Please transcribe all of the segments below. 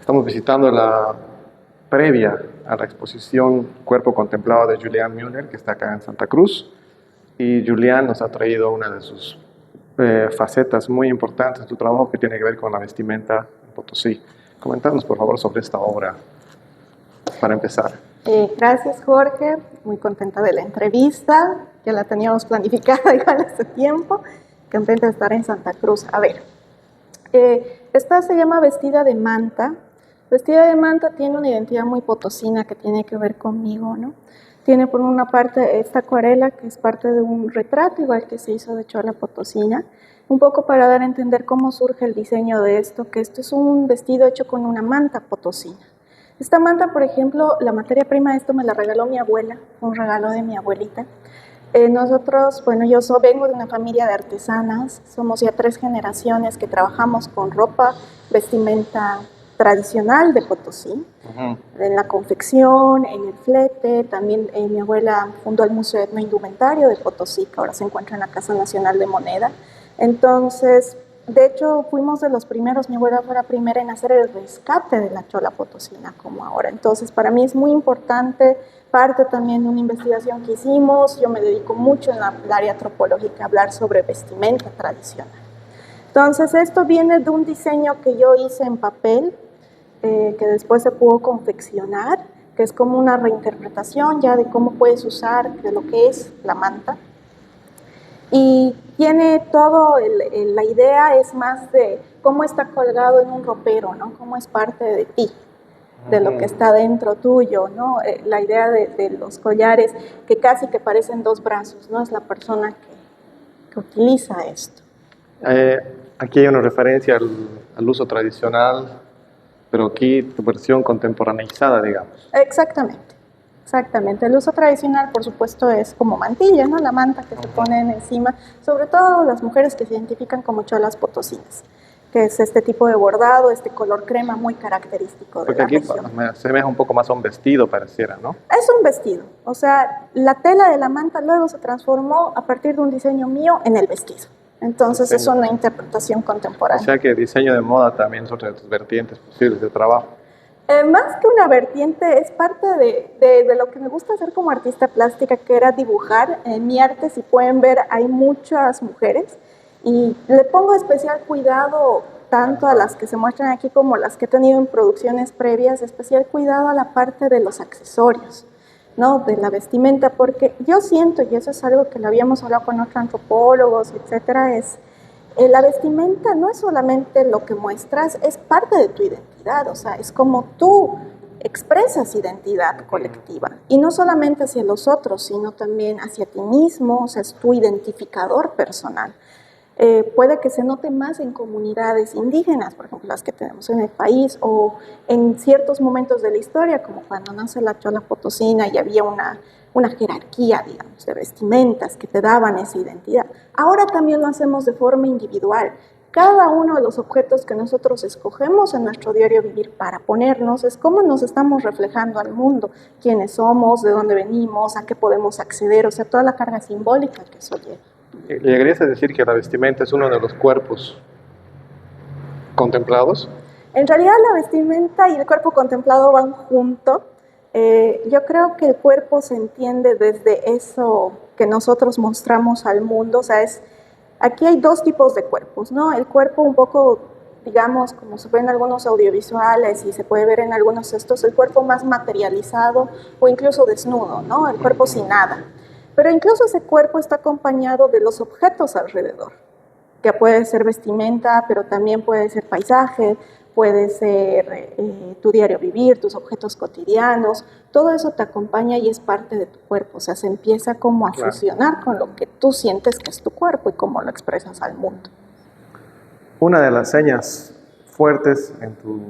Estamos visitando la previa a la exposición Cuerpo Contemplado de Julián Müller, que está acá en Santa Cruz. Y Julián nos ha traído una de sus facetas muy importantes de tu trabajo que tiene que ver con la vestimenta en Potosí. Coméntanos, por favor, sobre esta obra, para empezar. Gracias, Jorge. Muy contenta de la entrevista. Ya la teníamos planificada igual hace tiempo. Contenta de estar en Santa Cruz. A ver, esta se llama Vestida de Manta. Vestida de Manta tiene una identidad muy potosina que tiene que ver conmigo, ¿no? Tiene por una parte esta acuarela que es parte de un retrato igual que se hizo de chola potosina, un poco para dar a entender cómo surge el diseño de esto, que esto es un vestido hecho con una manta potosina. Esta manta, por ejemplo, la materia prima de esto me la regaló mi abuela, un regalo de mi abuelita. Nosotros, bueno, vengo de una familia de artesanas, somos ya 3 generaciones que trabajamos con ropa, vestimenta tradicional de Potosí, en la confección, en el flete. También mi abuela fundó el Museo Etnoindumentario de Potosí, que ahora se encuentra en la Casa Nacional de Moneda. Entonces, de hecho, fuimos de los primeros, mi abuela fue la primera en hacer el rescate de la chola potosina como ahora. Entonces, para mí es muy importante, parte también de una investigación que hicimos. Yo me dedico mucho en el área antropológica a hablar sobre vestimenta tradicional. Entonces, esto viene de un diseño que yo hice en papel, que después se pudo confeccionar, que es como una reinterpretación ya de cómo puedes usar de lo que es la manta. Y tiene todo, la idea es más de cómo está colgado en un ropero, ¿no? Cómo es parte de ti, de lo que está dentro tuyo, ¿no? La idea de los collares que casi que parecen 2 brazos, ¿no? Es la persona que utiliza esto. Aquí hay una referencia al uso tradicional, pero aquí tu versión contemporaneizada, digamos. Exactamente. El uso tradicional, por supuesto, es como mantilla, ¿no? La manta que se ponen encima, sobre todo las mujeres que se identifican como cholas potosinas, que es este tipo de bordado, este color crema muy característico de la región. Porque aquí se ve un poco más a un vestido, pareciera, ¿no? Es un vestido, o sea, la tela de la manta luego se transformó a partir de un diseño mío en el vestido. Entonces es una interpretación contemporánea. O sea que el diseño de moda también es otra de tus vertientes posibles de trabajo. Más que una vertiente, es parte de lo que me gusta hacer como artista plástica, que era dibujar. En mi arte, si pueden ver, hay muchas mujeres y le pongo especial cuidado tanto a las que se muestran aquí como las que he tenido en producciones previas, especial cuidado a la parte de los accesorios, ¿no? De la vestimenta, porque yo siento, y eso es algo que lo habíamos hablado con otros antropólogos, etcétera, es la vestimenta no es solamente lo que muestras, es parte de tu identidad, o sea, es como tú expresas identidad colectiva, y no solamente hacia los otros, sino también hacia ti mismo, o sea, es tu identificador personal. Puede que se note más en comunidades indígenas, por ejemplo, las que tenemos en el país, o en ciertos momentos de la historia, como cuando nace la chola potosina y había una jerarquía, digamos, de vestimentas que te daban esa identidad. Ahora también lo hacemos de forma individual. Cada uno de los objetos que nosotros escogemos en nuestro diario vivir para ponernos es cómo nos estamos reflejando al mundo, quiénes somos, de dónde venimos, a qué podemos acceder, o sea, toda la carga simbólica que eso lleva. ¿Llegarías a decir que la vestimenta es uno de los cuerpos contemplados? En realidad la vestimenta y el cuerpo contemplado van juntos. Yo creo que el cuerpo se entiende desde eso que nosotros mostramos al mundo. O sea, aquí hay 2 tipos de cuerpos, ¿no? El cuerpo un poco, digamos, como se ve en algunos audiovisuales y se puede ver en algunos textos, el cuerpo más materializado o incluso desnudo, ¿no? El cuerpo sin nada. Pero incluso ese cuerpo está acompañado de los objetos alrededor, que puede ser vestimenta, pero también puede ser paisaje, puede ser tu diario vivir, tus objetos cotidianos. Todo eso te acompaña y es parte de tu cuerpo. O sea, se empieza como a fusionar con lo que tú sientes que es tu cuerpo y cómo lo expresas al mundo. Una de las señas fuertes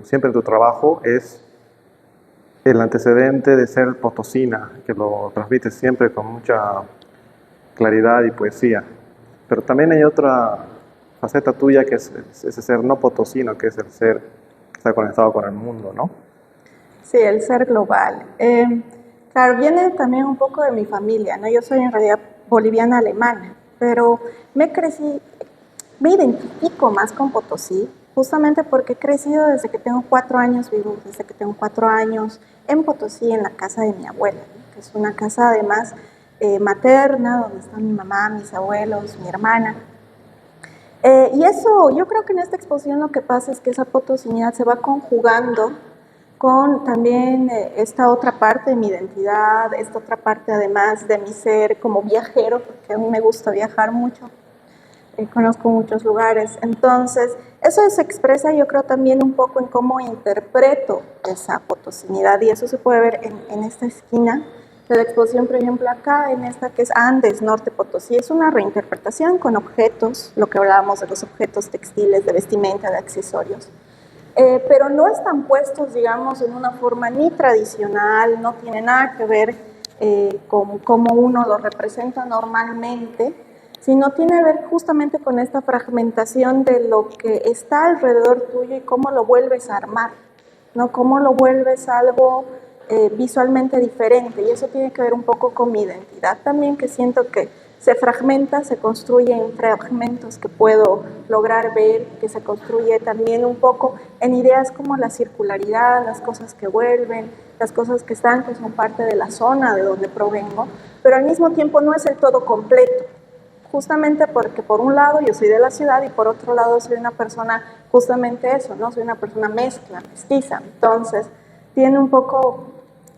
siempre en tu trabajo es el antecedente de ser potosina, que lo transmites siempre con mucha claridad y poesía. Pero también hay otra faceta tuya que es ese ser no potosino, que es el ser que está conectado con el mundo, ¿no? Sí, el ser global. Claro, viene también un poco de mi familia, ¿no? Yo soy en realidad boliviana-alemana, pero me identifico más con Potosí justamente porque he crecido desde que tengo 4 años, vivo desde que tengo 4 años en Potosí, en la casa de mi abuela, ¿no? Que es una casa además materna, donde están mi mamá, mis abuelos, mi hermana. Y eso, yo creo que en esta exposición lo que pasa es que esa potosinidad se va conjugando con también esta otra parte de mi identidad, esta otra parte además de mi ser como viajero, porque a mí me gusta viajar mucho, conozco muchos lugares. Entonces, eso se expresa yo creo también un poco en cómo interpreto esa potosinidad, y eso se puede ver en esta esquina de la exposición, por ejemplo, acá en esta que es Andes, Norte Potosí. Es una reinterpretación con objetos, lo que hablábamos de los objetos textiles, de vestimenta, de accesorios. Pero no están puestos, digamos, en una forma ni tradicional, no tiene nada que ver con cómo uno lo representa normalmente, sino tiene que ver justamente con esta fragmentación de lo que está alrededor tuyo y cómo lo vuelves a armar, ¿no? Cómo lo vuelves algo visualmente diferente, y eso tiene que ver un poco con mi identidad también, que siento que se fragmenta, se construye en fragmentos que puedo lograr ver, que se construye también un poco en ideas como la circularidad, las cosas que vuelven, las cosas que están, que son parte de la zona de donde provengo, pero al mismo tiempo no es el todo completo, justamente porque por un lado yo soy de la ciudad y por otro lado soy una persona, justamente eso, ¿no? Soy una persona mezcla, mestiza, entonces tiene un poco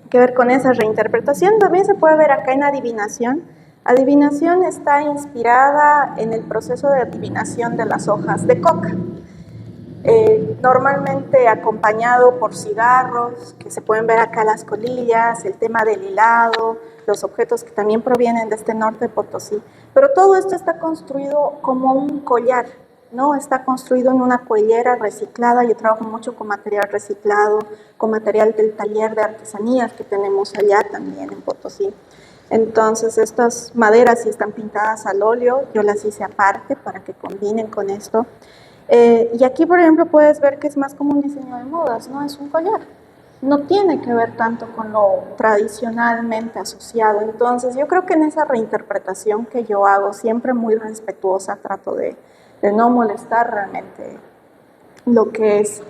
que ver con esa reinterpretación. También se puede ver acá en adivinación. Adivinación está inspirada en el proceso de adivinación de las hojas de coca, normalmente acompañado por cigarros, que se pueden ver acá las colillas, el tema del hilado, los objetos que también provienen de este norte de Potosí. Pero todo esto está construido como un collar, ¿no? Está construido en una cuellera reciclada. Yo trabajo mucho con material reciclado, con material del taller de artesanías que tenemos allá también en Potosí. Entonces estas maderas sí están pintadas al óleo, yo las hice aparte para que combinen con esto. Y aquí, por ejemplo, puedes ver que es más como un diseño de modas, ¿no? Es un collar. No tiene que ver tanto con lo tradicionalmente asociado. Entonces, yo creo que en esa reinterpretación que yo hago, siempre muy respetuosa, trato de no molestar realmente lo que es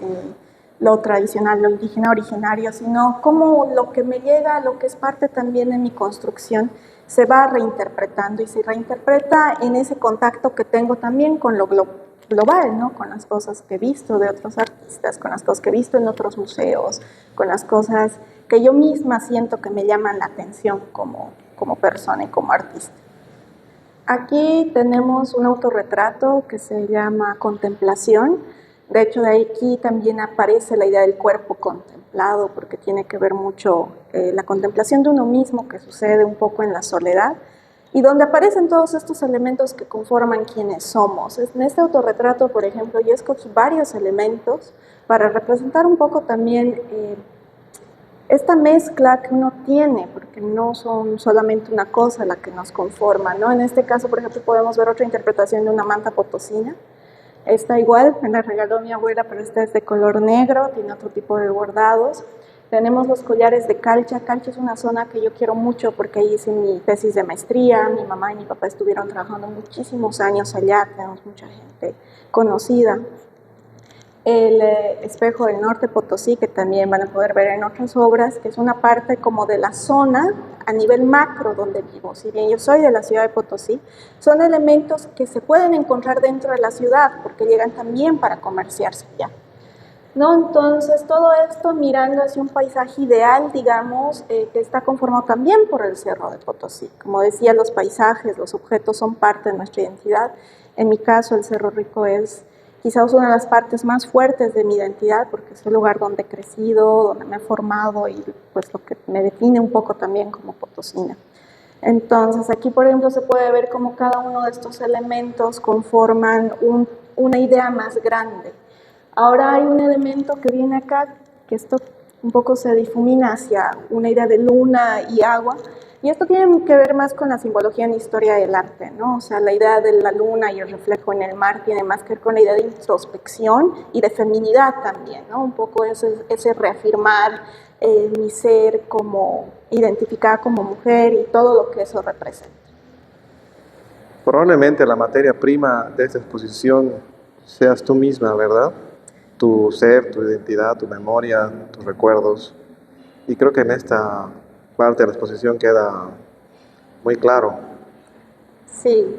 lo tradicional, lo indígena originario, sino como lo que me llega, lo que es parte también de mi construcción, se va reinterpretando y se reinterpreta en ese contacto que tengo también con lo global, ¿no? Con las cosas que he visto de otros artistas, con las cosas que he visto en otros museos, con las cosas que yo misma siento que me llaman la atención como persona y como artista. Aquí tenemos un autorretrato que se llama Contemplación. De hecho, de aquí también aparece la idea del cuerpo contemplado, porque tiene que ver mucho la contemplación de uno mismo, que sucede un poco en la soledad, y donde aparecen todos estos elementos que conforman quienes somos. En este autorretrato, por ejemplo, yo escogí varios elementos para representar un poco también esta mezcla que uno tiene, porque no son solamente una cosa la que nos conforma, ¿no? En este caso, por ejemplo, podemos ver otra interpretación de una manta potosina. Esta igual, me la regaló mi abuela, pero esta es de color negro, tiene otro tipo de bordados. Tenemos los collares de Calcha. Calcha es una zona que yo quiero mucho porque ahí hice mi tesis de maestría. Mi mamá y mi papá estuvieron trabajando muchísimos años allá, tenemos mucha gente conocida. El espejo del norte Potosí, que también van a poder ver en otras obras, que es una parte como de la zona a nivel macro donde vivo. Si bien yo soy de la ciudad de Potosí, son elementos que se pueden encontrar dentro de la ciudad porque llegan también para comerciarse allá, ¿no? Entonces todo esto mirando hacia un paisaje ideal, digamos, que está conformado también por el Cerro de Potosí. Como decía, los paisajes, los objetos son parte de nuestra identidad. En mi caso, el Cerro Rico es quizás una de las partes más fuertes de mi identidad, porque es el lugar donde he crecido, donde me he formado y pues lo que me define un poco también como potosina. Entonces aquí, por ejemplo, se puede ver cómo cada uno de estos elementos conforman una idea más grande. Ahora hay un elemento que viene acá, que esto un poco se difumina hacia una idea de luna y agua, y esto tiene que ver más con la simbología en historia del arte, ¿no? O sea, la idea de la luna y el reflejo en el mar tiene más que ver con la idea de introspección y de feminidad también, ¿no? Un poco ese reafirmar mi ser como identificada como mujer y todo lo que eso representa. Probablemente la materia prima de esta exposición seas tú misma, ¿verdad? tu ser, tu identidad, tu memoria, tus recuerdos. Y creo que en esta parte de la exposición queda muy claro. Sí,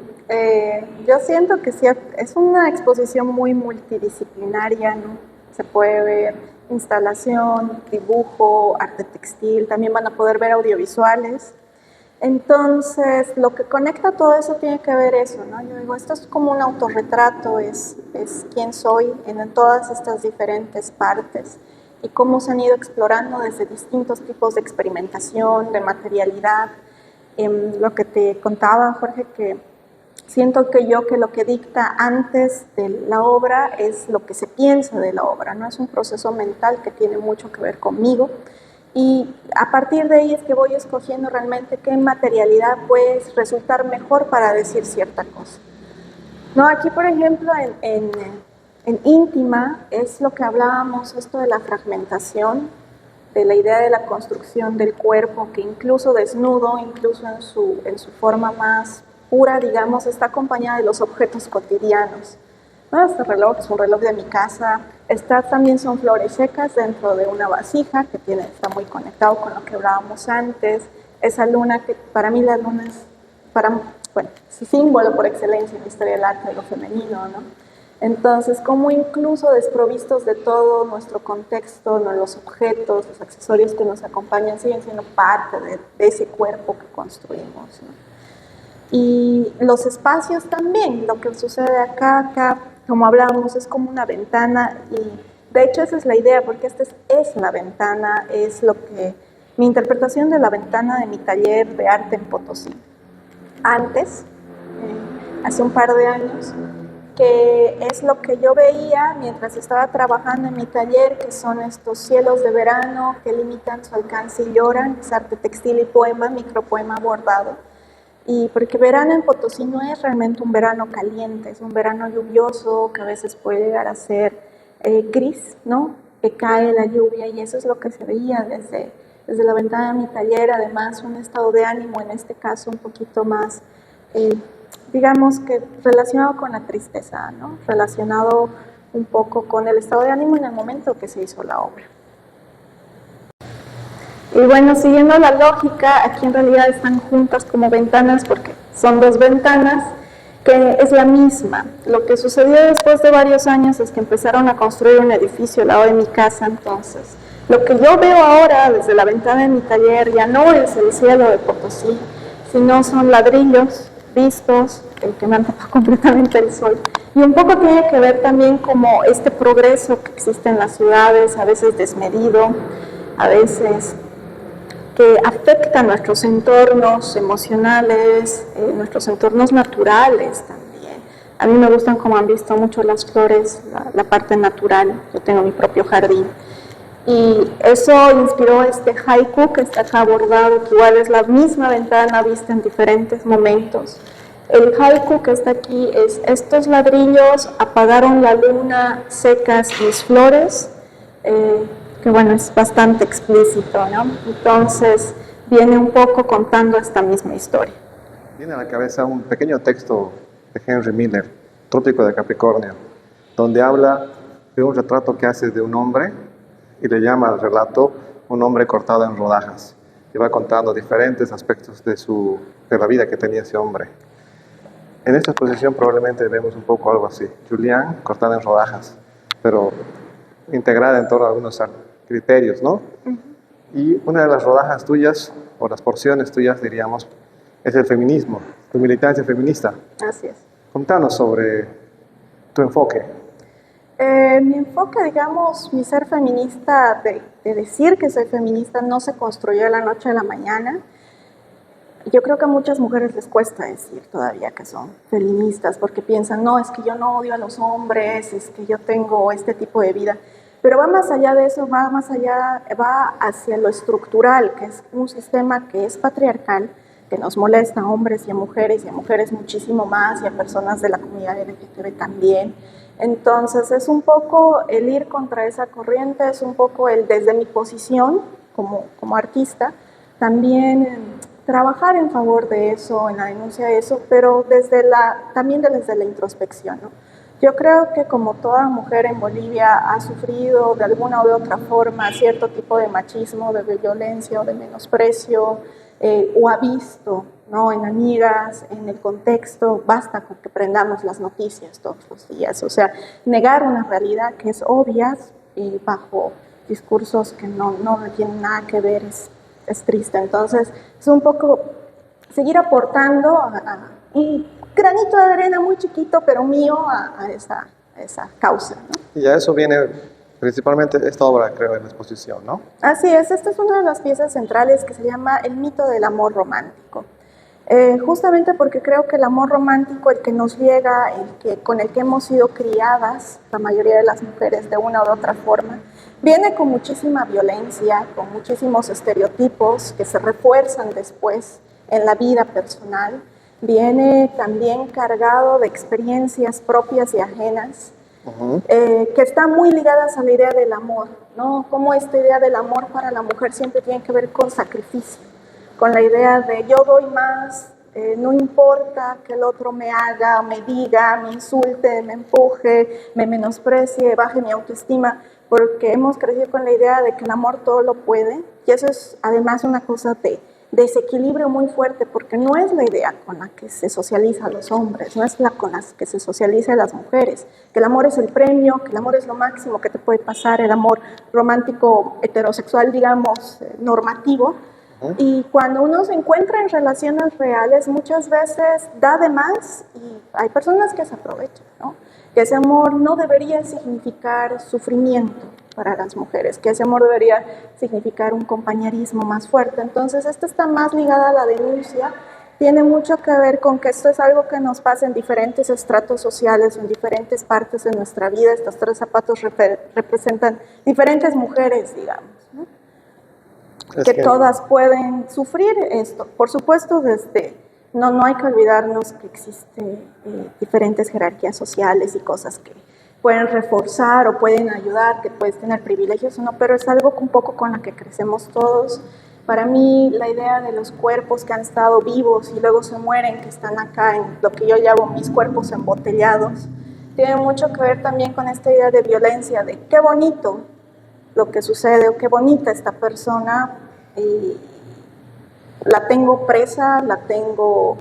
yo siento que sí, es una exposición muy multidisciplinaria, ¿no? Se puede ver instalación, dibujo, arte textil, también van a poder ver audiovisuales. Entonces, lo que conecta todo eso tiene que ver eso, ¿no? Yo digo, esto es como un autorretrato, es quién soy en todas estas diferentes partes y cómo se han ido explorando desde distintos tipos de experimentación, de materialidad. Lo que te contaba, Jorge, que siento que lo que dicta antes de la obra es lo que se piensa de la obra, ¿no? Es un proceso mental que tiene mucho que ver conmigo. Y a partir de ahí es que voy escogiendo realmente qué materialidad puede resultar mejor para decir cierta cosa. No, aquí, por ejemplo, en Íntima es lo que hablábamos, esto de la fragmentación, de la idea de la construcción del cuerpo, que incluso desnudo, incluso en su forma más pura, digamos, está acompañada de los objetos cotidianos. ¿No? Este reloj es un reloj de mi casa. También son flores secas dentro de una vasija que está muy conectado con lo que hablábamos antes. Esa luna que para mí la luna es es símbolo por excelencia en la historia del arte de lo femenino, ¿no? Entonces, como incluso desprovistos de todo nuestro contexto, ¿no? Los objetos, los accesorios que nos acompañan siguen siendo parte de ese cuerpo que construimos, ¿no? Y los espacios también, lo que sucede acá, como hablábamos, es como una ventana y de hecho esa es la idea, porque esta es la ventana, es lo que, mi interpretación de la ventana de mi taller de arte en Potosí. Antes, hace un par de años, que es lo que yo veía mientras estaba trabajando en mi taller, que son estos cielos de verano que limitan su alcance y lloran, es arte textil y poema, micropoema bordado. Y porque verano en Potosí no es realmente un verano caliente, es un verano lluvioso que a veces puede llegar a ser gris, ¿no? Que cae la lluvia y eso es lo que se veía desde la ventana de mi taller, además un estado de ánimo, en este caso un poquito más, digamos que relacionado con la tristeza, ¿no? Relacionado un poco con el estado de ánimo en el momento que se hizo la obra. Y bueno, siguiendo la lógica, aquí en realidad están juntas como ventanas porque son dos ventanas, que es la misma. Lo que sucedió después de varios años es que empezaron a construir un edificio al lado de mi casa, entonces lo que yo veo ahora desde la ventana de mi taller ya no es el cielo de Potosí, sino son ladrillos vistos, que me han tapado completamente el sol. Y un poco tiene que ver también como este progreso que existe en las ciudades, a veces desmedido, a veces que afecta nuestros entornos emocionales, nuestros entornos naturales también. A mí me gustan, como han visto, mucho las flores, la parte natural. Yo tengo mi propio jardín. Y eso inspiró este haiku que está acá bordado, que igual es la misma ventana vista en diferentes momentos. El haiku que está aquí es: estos ladrillos apagaron la luna, secas mis flores, que bueno, es bastante explícito, ¿no? Entonces viene un poco contando esta misma historia. Viene a la cabeza un pequeño texto de Henry Miller, Trópico de Capricornio, donde habla de un retrato que hace de un hombre y le llama al relato un hombre cortado en rodajas, y va contando diferentes aspectos de la vida que tenía ese hombre. En esta exposición probablemente vemos un poco algo así, Julián cortada en rodajas, pero integrada en torno a algunos criterios, ¿no? Y una de las rodajas tuyas, o las porciones tuyas, diríamos, es el feminismo, tu militancia feminista. Así es. Contanos sobre tu enfoque. Mi enfoque, digamos, mi ser feminista, de decir que soy feminista, no se construyó de la noche a la mañana. Yo creo que a muchas mujeres les cuesta decir todavía que son feministas, porque piensan, no, es que yo no odio a los hombres, es que yo tengo este tipo de vida. Pero va más allá de eso, va hacia lo estructural, que es un sistema que es patriarcal, que nos molesta a hombres y a mujeres muchísimo más, y a personas de la comunidad LGTB también. Entonces es un poco el ir contra esa corriente, es un poco el desde mi posición como artista, también trabajar en favor de eso, en la denuncia de eso, pero también desde la introspección, ¿no? Yo creo que como toda mujer en Bolivia ha sufrido de alguna u otra forma cierto tipo de machismo, de violencia o de menosprecio, o ha visto, ¿no?, en amigas, en el contexto, basta con que prendamos las noticias todos los días. O sea, negar una realidad que es obvia bajo discursos que no tienen nada que ver es triste. Entonces, es un poco seguir aportando un granito de arena muy chiquito, pero mío, a esa causa, ¿no? Y a eso viene principalmente esta obra, creo, en la exposición, ¿no? Así es, esta es una de las piezas centrales que se llama El mito del amor romántico. Justamente porque creo que el amor romántico, el que nos llega, con el que hemos sido criadas, la mayoría de las mujeres de una u otra forma, viene con muchísima violencia, con muchísimos estereotipos que se refuerzan después en la vida personal. Viene también cargado de experiencias propias y ajenas, que están muy ligadas a la idea del amor, ¿no? Como esta idea del amor para la mujer siempre tiene que ver con sacrificio, con la idea de yo doy más, no importa que el otro me haga, me diga, me insulte, me empuje, me menosprecie, baje mi autoestima, porque hemos crecido con la idea de que el amor todo lo puede, y eso es además una cosa de desequilibrio muy fuerte, porque no es la idea con la que se socializa a los hombres, no es la con la que se socializa a las mujeres, que el amor es el premio, que el amor es lo máximo que te puede pasar, el amor romántico heterosexual, digamos, normativo. Y cuando uno se encuentra en relaciones reales, muchas veces da de más y hay personas que se aprovechan, ¿no? Que ese amor no debería significar sufrimiento para las mujeres, que ese amor debería significar un compañerismo más fuerte. Entonces, esta está más ligada a la denuncia, tiene mucho que ver con que esto es algo que nos pasa en diferentes estratos sociales, en diferentes partes de nuestra vida. Estos tres zapatos representan diferentes mujeres, digamos, ¿no? Que todas pueden sufrir esto. Por supuesto, no hay que olvidarnos que existen diferentes jerarquías sociales y cosas que pueden reforzar o pueden ayudar, que puedes tener privilegios o no, pero es algo un poco con la que crecemos todos. Para mí, la idea de los cuerpos que han estado vivos y luego se mueren, que están acá en lo que yo llamo mis cuerpos embotellados, tiene mucho que ver también con esta idea de violencia, de qué bonito lo que sucede, o qué bonita esta persona, la tengo presa, la tengo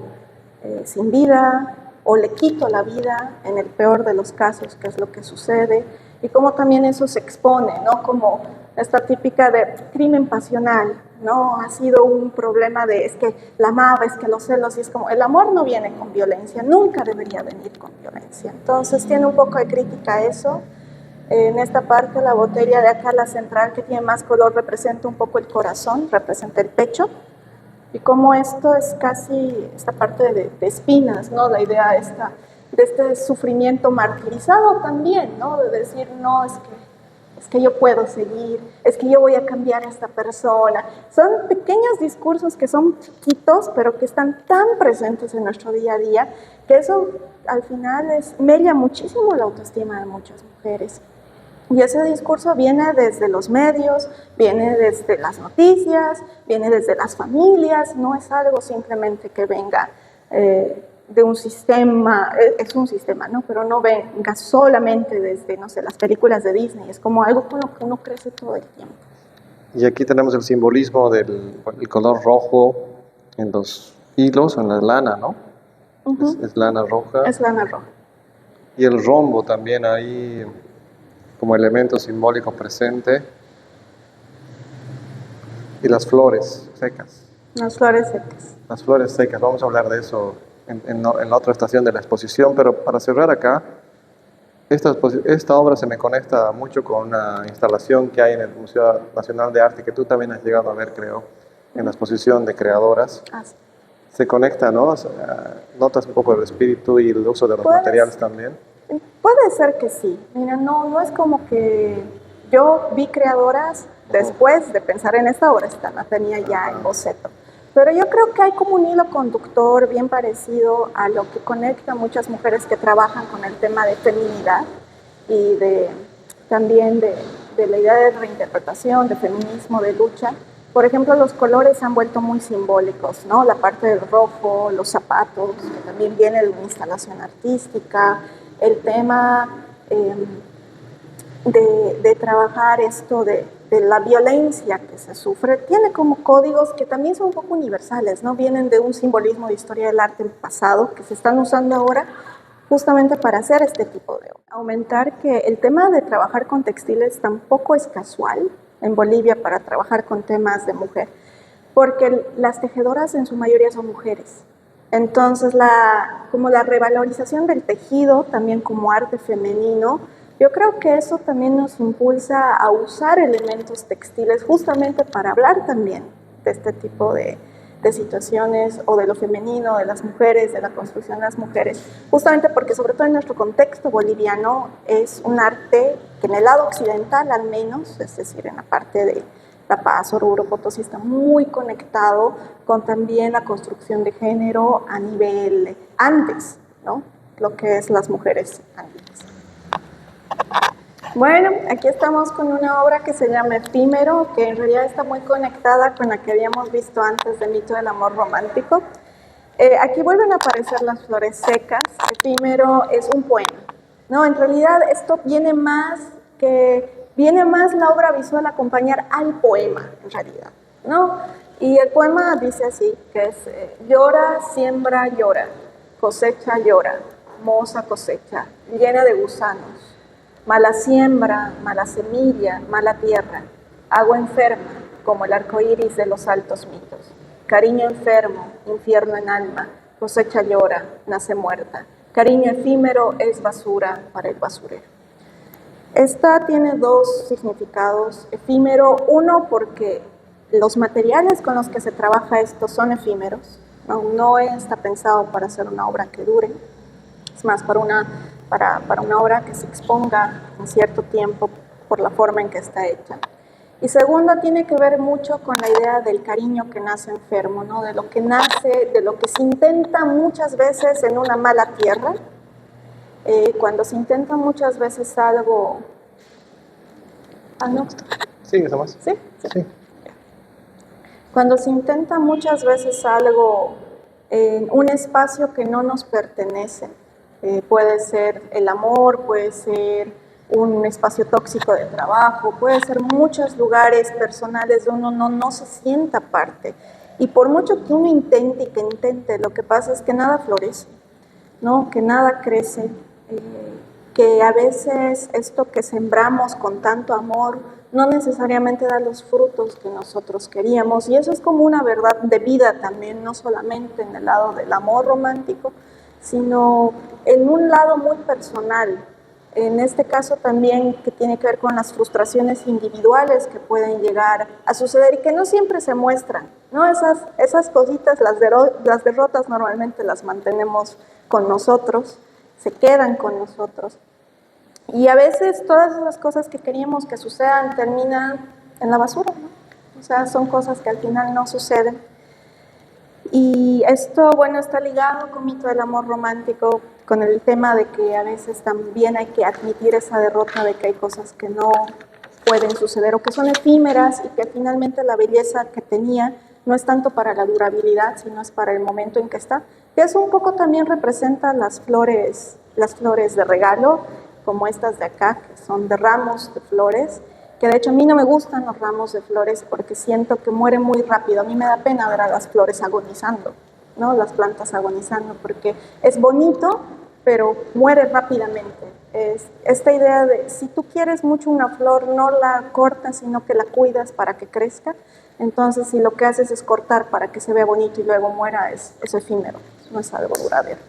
sin vida, o le quito la vida en el peor de los casos, que es lo que sucede, y cómo también eso se expone, ¿no? Como esta típica de crimen pasional, ¿no? Ha sido un problema de, es que la amaba, es que los celos, y es como, el amor no viene con violencia, nunca debería venir con violencia. Entonces tiene un poco de crítica a eso. En esta parte, la botella de acá, la central, que tiene más color, representa un poco el corazón, representa el pecho, y como esto es casi esta parte de espinas, ¿no? La idea de este sufrimiento martirizado también, ¿no? De decir, no, es que yo puedo seguir, es que yo voy a cambiar a esta persona. Son pequeños discursos que son chiquitos, pero que están tan presentes en nuestro día a día, que eso al final mella muchísimo la autoestima de muchas mujeres. Y ese discurso viene desde los medios, viene desde las noticias, viene desde las familias, no es algo simplemente que venga de un sistema, es un sistema, ¿no? Pero no venga solamente desde, no sé, las películas de Disney, es como algo con lo que uno crece todo el tiempo. Y aquí tenemos el simbolismo del color rojo en los hilos, en la lana, ¿no? Es lana roja. Es lana roja. Y el rombo también ahí como elemento simbólico presente, y las flores secas. Las flores secas. Las flores secas, vamos a hablar de eso en la otra estación de la exposición, pero para cerrar acá, esta obra se me conecta mucho con una instalación que hay en el Museo Nacional de Arte, que tú también has llegado a ver, creo, en la exposición de creadoras. Sí. Se conecta, ¿no? O sea, notas un poco el espíritu y el uso de los materiales también. Puede ser que sí. Mira, no es como que yo vi creadoras después de pensar en esta obra, la tenía ya en boceto. Pero yo creo que hay como un hilo conductor bien parecido a lo que conecta a muchas mujeres que trabajan con el tema de feminidad y también de la idea de reinterpretación, de feminismo, de lucha. Por ejemplo, los colores se han vuelto muy simbólicos, ¿no? La parte del rojo, los zapatos, que también viene de una instalación artística, el tema de trabajar esto de la violencia que se sufre, tiene como códigos que también son un poco universales, ¿no? Vienen de un simbolismo de historia del arte del pasado que se están usando ahora justamente para hacer este tipo de obra. Aumentar que el tema de trabajar con textiles tampoco es casual en Bolivia para trabajar con temas de mujer, porque las tejedoras en su mayoría son mujeres. Entonces, como la revalorización del tejido, también como arte femenino, yo creo que eso también nos impulsa a usar elementos textiles justamente para hablar también de este tipo de situaciones o de lo femenino, de las mujeres, de la construcción de las mujeres, justamente porque sobre todo en nuestro contexto boliviano es un arte que en el lado occidental al menos, es decir, en la parte de La Paz, Oruro, Potosí, está muy conectado con también la construcción de género a nivel Andes, ¿no? Lo que es las mujeres andinas. Bueno, aquí estamos con una obra que se llama Efímero, que en realidad está muy conectada con la que habíamos visto antes de Mito del Amor Romántico. Aquí vuelven a aparecer las flores secas. Efímero es un poema, ¿no? En realidad esto viene más la obra visual a acompañar al poema, en realidad, ¿no? Y el poema dice así, que es llora, siembra, llora, cosecha, llora, moza cosecha, llena de gusanos. Mala siembra, mala semilla, mala tierra, agua enferma, como el arco iris de los altos mitos. Cariño enfermo, infierno en alma, cosecha llora, nace muerta. Cariño efímero es basura para el basurero. Esta tiene dos significados. Efímero, uno, porque los materiales con los que se trabaja esto son efímeros, no está pensado para hacer una obra que dure, es más para una obra que se exponga en cierto tiempo por la forma en que está hecha. Y segundo, tiene que ver mucho con la idea del cariño que nace enfermo, ¿no? De lo que nace, de lo que se intenta muchas veces en una mala tierra. Cuando se intenta muchas veces algo... Ah, no. Sí, eso más. ¿Sí? Sí. Cuando se intenta muchas veces algo en un espacio que no nos pertenece, puede ser el amor, puede ser un espacio tóxico de trabajo, puede ser muchos lugares personales donde uno no se sienta parte. Y por mucho que uno intente y que intente, lo que pasa es que nada florece, ¿no? Que nada crece, que a veces esto que sembramos con tanto amor no necesariamente da los frutos que nosotros queríamos. Y eso es como una verdad de vida también, no solamente en el lado del amor romántico, sino en un lado muy personal. En este caso también que tiene que ver con las frustraciones individuales que pueden llegar a suceder y que no siempre se muestran, ¿no? Esas cositas, las derrotas normalmente las mantenemos con nosotros, se quedan con nosotros. Y a veces todas esas cosas que queríamos que sucedan terminan en la basura, ¿no? O sea, son cosas que al final no suceden. Y esto, bueno, está ligado con Mito del Amor Romántico, con el tema de que a veces también hay que admitir esa derrota de que hay cosas que no pueden suceder o que son efímeras y que finalmente la belleza que tenía no es tanto para la durabilidad, sino es para el momento en que está. Y eso un poco también representa las flores de regalo, como estas de acá, que son de ramos de flores, que de hecho a mí no me gustan los ramos de flores porque siento que mueren muy rápido. A mí me da pena ver a las flores agonizando, ¿no? Las plantas agonizando, porque es bonito, pero muere rápidamente. Es esta idea de si tú quieres mucho una flor, no la cortas, sino que la cuidas para que crezca. Entonces, si lo que haces es cortar para que se vea bonito y luego muera, es efímero, no es algo duradero.